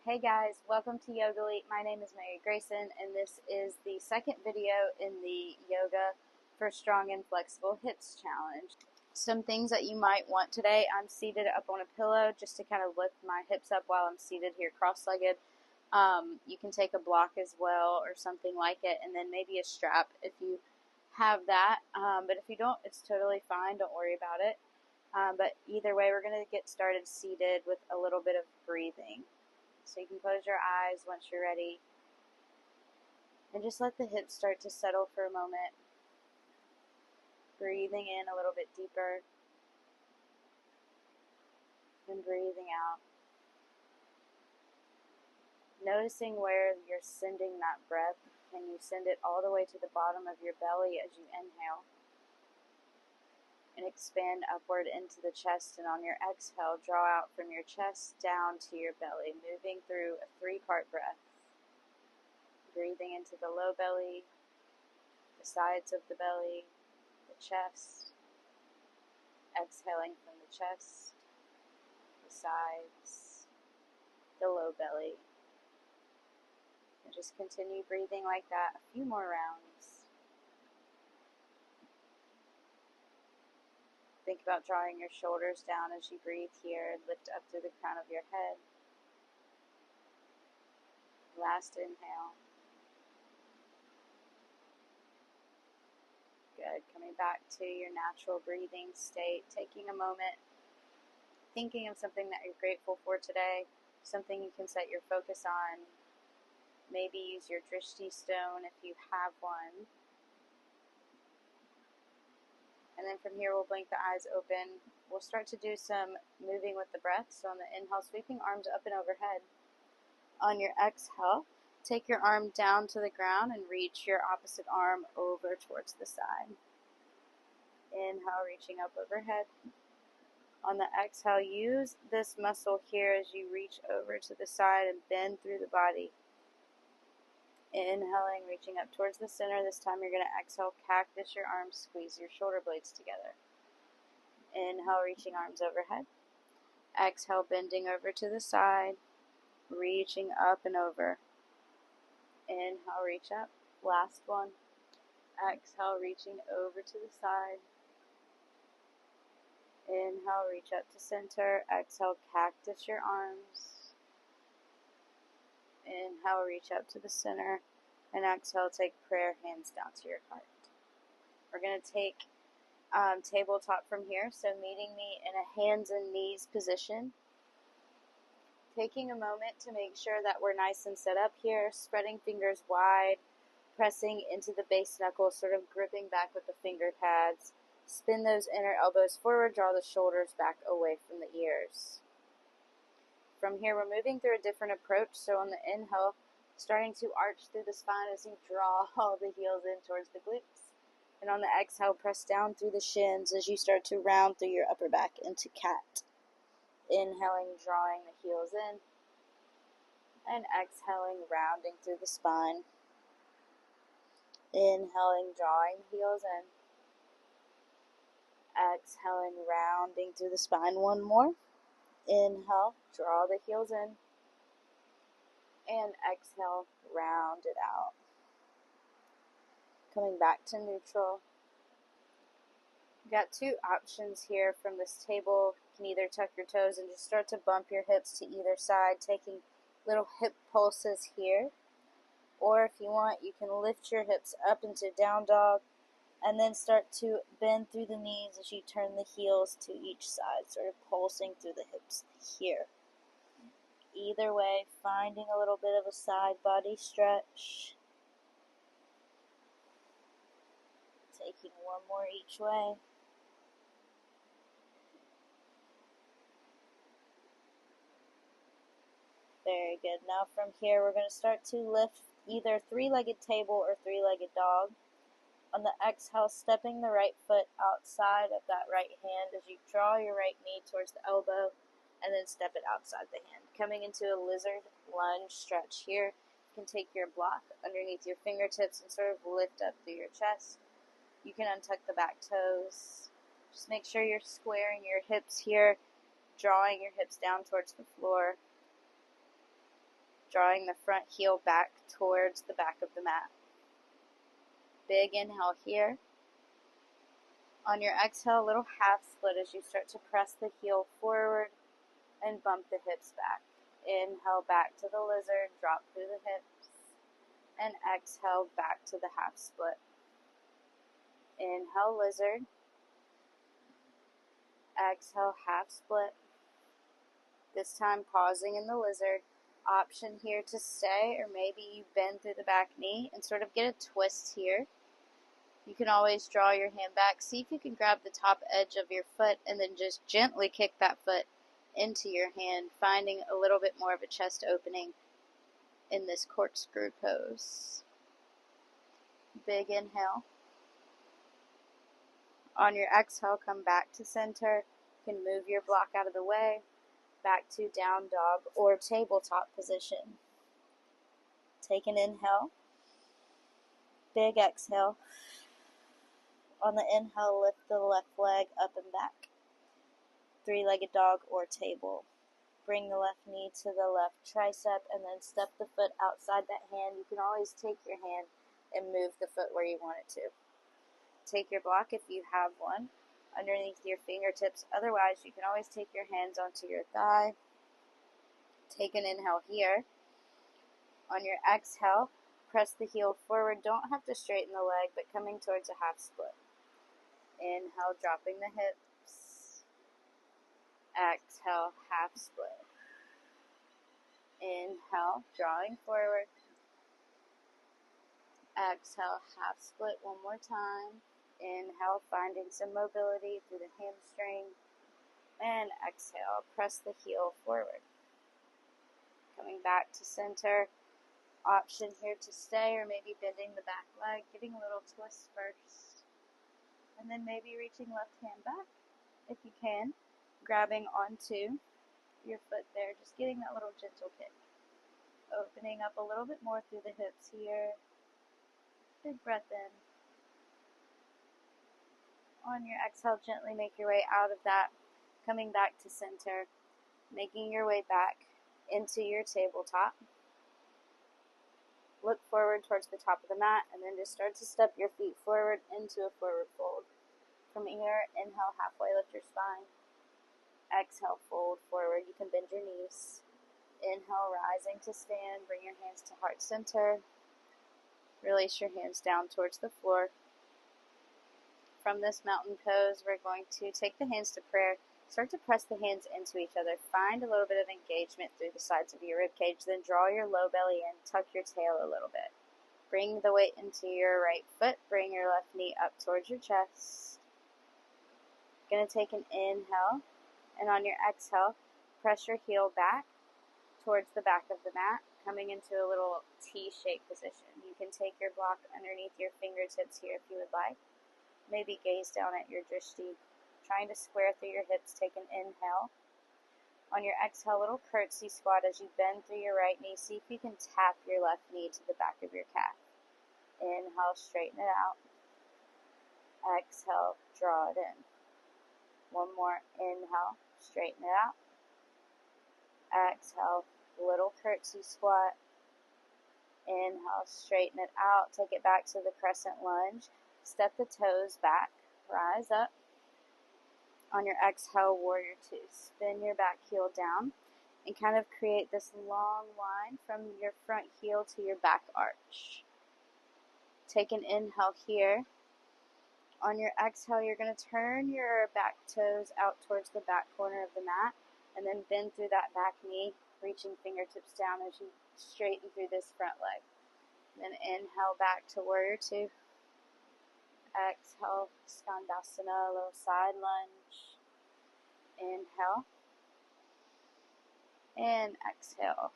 Hey guys, welcome to Yogalete. My name is Mary Grayson, and this is the second video in the Yoga for Strong and Flexible Hips Challenge. Some things that you might want today: I'm seated up on a pillow just to kind of lift my hips up while I'm seated here cross-legged. You can take a block as well or something like it, and then maybe a strap if you have that. But if you don't, it's totally fine. Don't worry about it. But either way, we're going to get started seated with a little bit of breathing. So you can close your eyes once you're ready. And just let the hips start to settle for a moment. Breathing in a little bit deeper. And breathing out. Noticing where you're sending that breath. Can you send it all the way to the bottom of your belly as you inhale? And expand upward into the chest, and on your exhale, draw out from your chest down to your belly, moving through a three-part breath. Breathing into the low belly, the sides of the belly, the chest. Exhaling from the chest, the sides, the low belly. And just continue breathing like that a few more rounds. Think about drawing your shoulders down as you breathe here and lift up through the crown of your head. Last inhale. Good. Coming back to your natural breathing state. Taking a moment, thinking of something that you're grateful for today, something you can set your focus on. Maybe use your drishti stone if you have one. And then from here, we'll blink the eyes open. We'll start to do some moving with the breath. So on the inhale, sweeping arms up and overhead. On your exhale, take your arm down to the ground and reach your opposite arm over towards the side. Inhale, reaching up overhead. On the exhale, use this muscle here as you reach over to the side and bend through the body. Inhaling, reaching up towards the center. This time you're going to exhale, cactus your arms, squeeze your shoulder blades together. Inhale, reaching arms overhead. Exhale, bending over to the side, reaching up and over. Inhale, reach up. Last one. Exhale, reaching over to the side. Inhale, reach up to center. Exhale, cactus your arms. Inhale, reach up to the center, and exhale, take prayer hands down to your heart. We're going to take tabletop from here, so meeting me in a hands and knees position. Taking a moment to make sure that we're nice and set up here, spreading fingers wide, pressing into the base knuckles, sort of gripping back with the finger pads. Spin those inner elbows forward, draw the shoulders back away from the ears. From here, we're moving through a different approach. So on the inhale, starting to arch through the spine as you draw all the heels in towards the glutes. And on the exhale, press down through the shins as you start to round through your upper back into cat. Inhaling, drawing the heels in. And exhaling, rounding through the spine. Inhaling, drawing the heels in. Exhaling, rounding through the spine. One more. Inhale, draw the heels in, and exhale, round it out. Coming back to neutral. We've got two options here from this table. You can either tuck your toes and just start to bump your hips to either side, taking little hip pulses here. Or if you want, you can lift your hips up into down dog, and then start to bend through the knees as you turn the heels to each side, sort of pulsing through the hips here. Either way, finding a little bit of a side body stretch. Taking one more each way. Very good. Now from here, we're going to start to lift either three-legged table or three-legged dog. On the exhale, stepping the right foot outside of that right hand as you draw your right knee towards the elbow, and then step it outside the hand. Coming into a lizard lunge stretch here. You can take your block underneath your fingertips and sort of lift up through your chest. You can untuck the back toes. Just make sure you're squaring your hips here, drawing your hips down towards the floor. drawing the front heel back towards the back of the mat. Big inhale here. On your exhale, a little half split as you start to press the heel forward and bump the hips back. Inhale back to the lizard, drop through the hips, and exhale back to the half split. Inhale lizard, exhale half split. This time pausing in the lizard. Option here to stay, or maybe you bend through the back knee and sort of get a twist here. You can always draw your hand back. See if you can grab the top edge of your foot and then just gently kick that foot into your hand, finding a little bit more of a chest opening in this corkscrew pose. Big inhale. On your exhale, come back to center. You can move your block out of the way. Back to down dog or tabletop position. Take an inhale. Big exhale. On the inhale, lift the left leg up and back. Three-legged dog or table. Bring the left knee to the left tricep and then step the foot outside that hand. You can always take your hand and move the foot where you want it to. Take your block if you have one underneath your fingertips. Otherwise, you can always take your hands onto your thigh. Take an inhale here. On your exhale, press the heel forward. Don't have to straighten the leg, but coming towards a half split. Inhale, dropping the hips. Exhale, half split. Inhale, drawing forward. Exhale, half split one more time. Inhale, finding some mobility through the hamstring. And exhale, press the heel forward. Coming back to center. Option here to stay, or maybe bending the back leg, getting a little twist first. And then maybe reaching left hand back, if you can. Grabbing onto your foot there, just getting that little gentle kick. Opening up a little bit more through the hips here. Big breath in. On your exhale, gently make your way out of that, coming back to center, making your way back into your tabletop. Look forward towards the top of the mat, and then just start to step your feet forward into a forward fold. From here, inhale, halfway lift your spine. Exhale, fold forward. You can bend your knees. Inhale, rising to stand. Bring your hands to heart center. Release your hands down towards the floor. From this mountain pose, we're going to take the hands to prayer. Start to press the hands into each other. Find a little bit of engagement through the sides of your rib cage. Then draw your low belly in. Tuck your tail a little bit. Bring the weight into your right foot. Bring your left knee up towards your chest. Going to take an inhale. And on your exhale, press your heel back towards the back of the mat, coming into a little T-shaped position. You can take your block underneath your fingertips here if you would like. Maybe gaze down at your drishti. Trying to square through your hips, take an inhale. On your exhale, little curtsy squat as you bend through your right knee. See if you can tap your left knee to the back of your calf. Inhale, straighten it out. Exhale, draw it in. One more. Inhale, straighten it out. Exhale, little curtsy squat. Inhale, straighten it out. Take it back to the crescent lunge. Step the toes back. Rise up. On your exhale, warrior two. Spin your back heel down and kind of create this long line from your front heel to your back arch. Take an inhale here. On your exhale, you're going to turn your back toes out towards the back corner of the mat and then bend through that back knee, reaching fingertips down as you straighten through this front leg. Then inhale back to warrior two. Exhale, Skandasana, a little side lunge. Inhale. And exhale.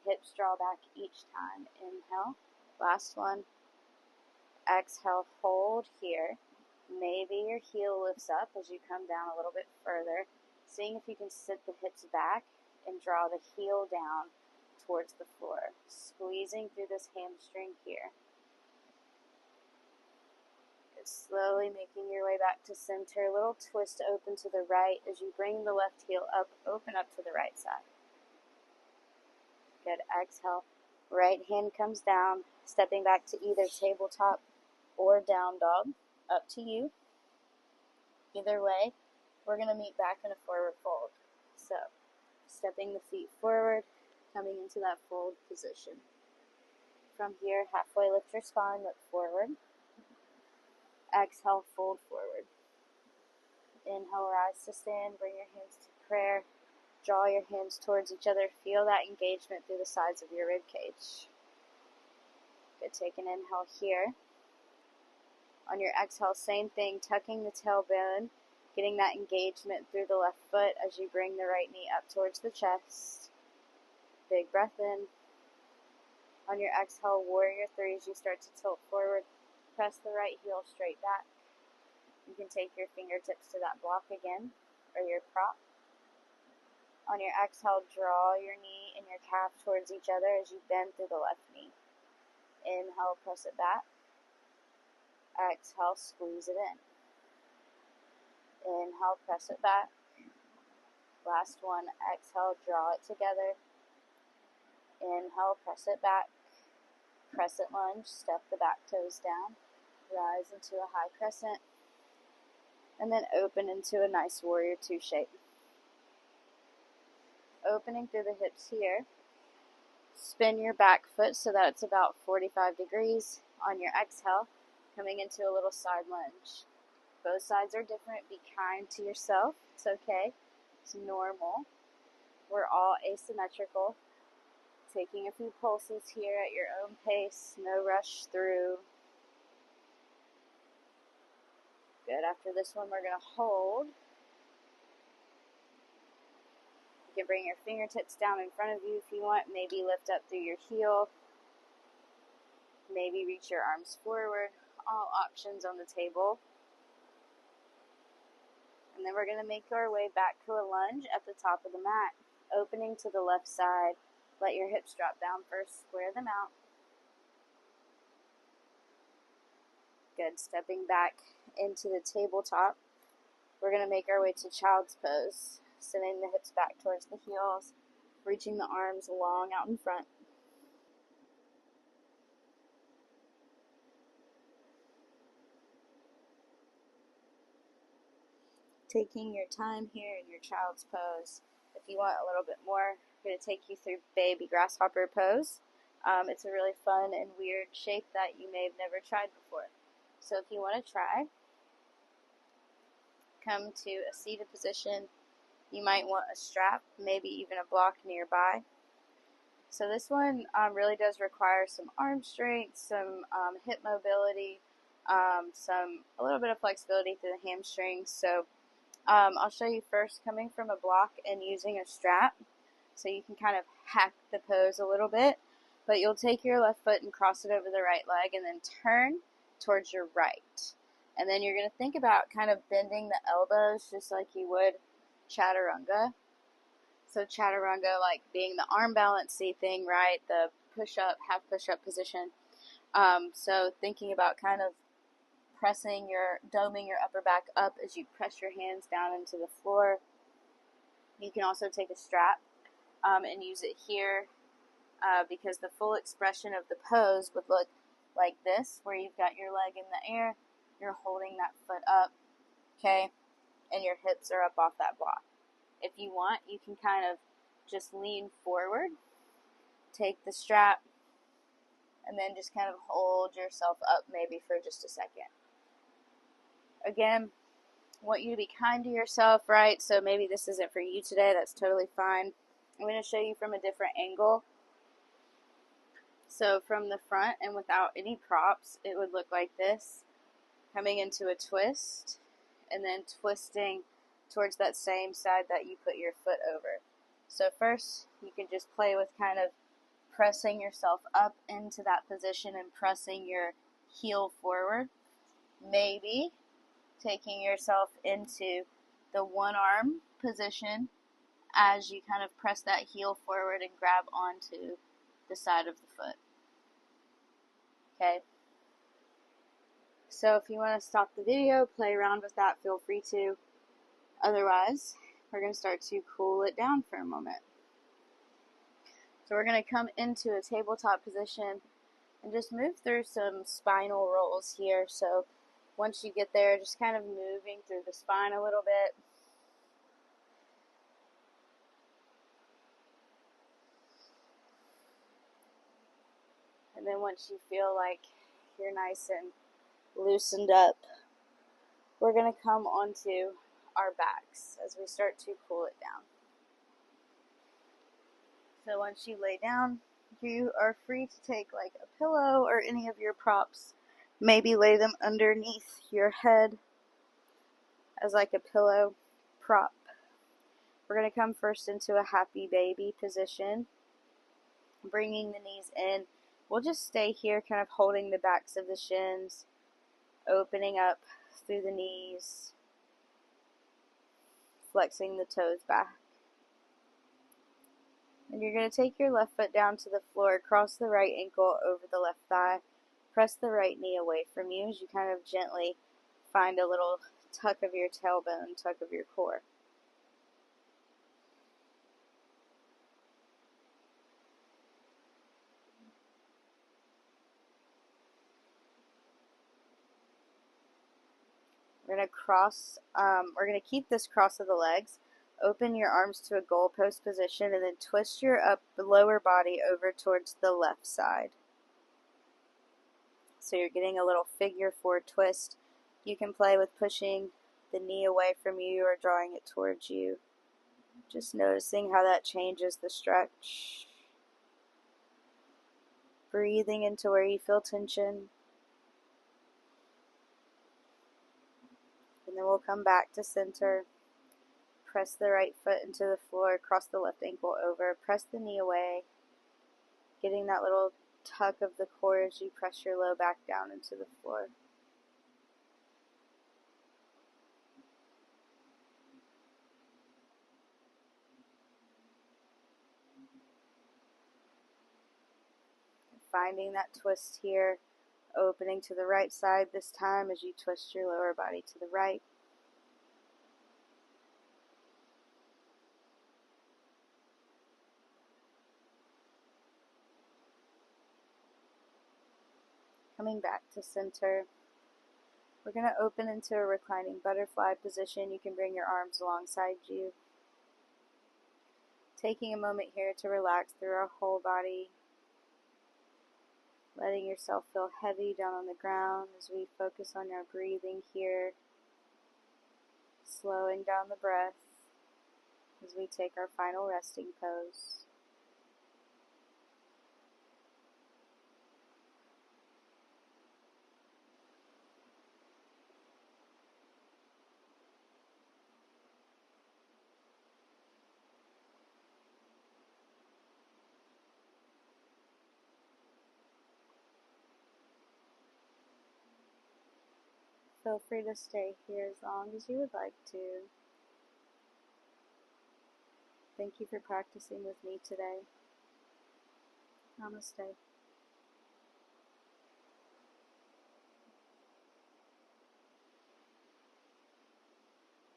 Hips draw back each time. Inhale. Last one. Exhale, hold here. Maybe your heel lifts up as you come down a little bit further. Seeing if you can sit the hips back and draw the heel down towards the floor. Squeezing through this hamstring here. Slowly making your way back to center. A little twist open to the right as you bring the left heel up, open up to the right side. Good. Exhale. Right hand comes down, stepping back to either tabletop or down dog. Up to you. Either way, we're going to meet back in a forward fold. So, stepping the feet forward, coming into that fold position. From here, halfway lift your spine, look forward. Exhale, fold forward. Inhale, rise to stand, bring your hands to prayer. Draw your hands towards each other. Feel that engagement through the sides of your rib cage. Good. Take an inhale here. On your exhale, same thing, tucking the tailbone, getting that engagement through the left foot as you bring the right knee up towards the chest. Big breath in. On your exhale, warrior three, as you start to tilt forward, press the right heel straight back. You can take your fingertips to that block again, or your prop. On your exhale, draw your knee and your calf towards each other as you bend through the left knee. Inhale, press it back. Exhale, squeeze it in. Inhale, press it back. Last one. Exhale, draw it together. Inhale, press it back. Crescent lunge, step the back toes down. Rise into a high crescent. And then open into a nice warrior two shape. Opening through the hips here. Spin your back foot so that it's about 45 degrees. On your exhale, coming into a little side lunge. Both sides are different. Be kind to yourself. It's okay. It's normal. We're all asymmetrical. Taking a few pulses here at your own pace. No rush through. Good. After this one, we're going to hold. You can bring your fingertips down in front of you if you want. Maybe lift up through your heel. Maybe reach your arms forward. All options on the table. And then we're going to make our way back to a lunge at the top of the mat. Opening to the left side. Let your hips drop down first. Square them out. Good. Stepping back into the tabletop. We're going to make our way to child's pose. Sending the hips back towards the heels. Reaching the arms long out in front. Taking your time here in your child's pose. If you want a little bit more, I'm going to take you through baby grasshopper pose. It's a really fun and weird shape that you may have never tried before. So if you want to try, come to a seated position. You might want a strap, maybe even a block nearby. So this one really does require some arm strength, some hip mobility, a little bit of flexibility through the hamstrings. So I'll show you first coming from a block and using a strap. So you can kind of hack the pose a little bit. But you'll take your left foot and cross it over the right leg and then turn towards your right. And then you're going to think about kind of bending the elbows just like you would chaturanga. So chaturanga, like being the arm balancy thing, right? The push-up, half push-up position. So thinking about kind of doming your upper back up as you press your hands down into the floor. You can also take a strap and use it here because the full expression of the pose would look like this, where you've got your leg in the air, you're holding that foot up, okay, and your hips are up off that block. If you want, you can kind of just lean forward, take the strap, and then just kind of hold yourself up maybe for just a second. Again, I want you to be kind to yourself, right? So maybe this isn't for you today. That's totally fine. I'm going to show you from a different angle. So from the front and without any props, it would look like this. Coming into a twist and then twisting towards that same side that you put your foot over. So first, you can just play with kind of pressing yourself up into that position and pressing your heel forward. Maybe taking yourself into the one arm position as you kind of press that heel forward and grab onto the side of the foot. Okay. So if you want to stop the video, play around with that, feel free to. Otherwise, we're going to start to cool it down for a moment. So we're going to come into a tabletop position and just move through some spinal rolls here. So once you get there, just kind of moving through the spine a little bit. And then once you feel like you're nice and loosened up, we're going to come onto our backs as we start to cool it down. So once you lay down, you are free to take like a pillow or any of your props. Maybe lay them underneath your head as like a pillow prop. We're going to come first into a happy baby position, bringing the knees in. We'll just stay here kind of holding the backs of the shins, opening up through the knees, flexing the toes back. And you're going to take your left foot down to the floor, cross the right ankle over the left thigh, press the right knee away from you as you kind of gently find a little tuck of your tailbone, tuck of your core. We're going to keep this cross of the legs. Open your arms to a goalpost position and then twist your lower body over towards the left side. So you're getting a little figure 4 twist. You can play with pushing the knee away from you or drawing it towards you. Just noticing how that changes the stretch. Breathing into where you feel tension. And then we'll come back to center. Press the right foot into the floor, cross the left ankle over, press the knee away, getting that little tuck of the core as you press your low back down into the floor. Finding that twist here, opening to the right side this time as you twist your lower body to the right. Coming back to center. We're going to open into a reclining butterfly position. You can bring your arms alongside you. Taking a moment here to relax through our whole body. Letting yourself feel heavy down on the ground as we focus on our breathing here. Slowing down the breath as we take our final resting pose. Feel free to stay here as long as you would like to. Thank you for practicing with me today. Namaste.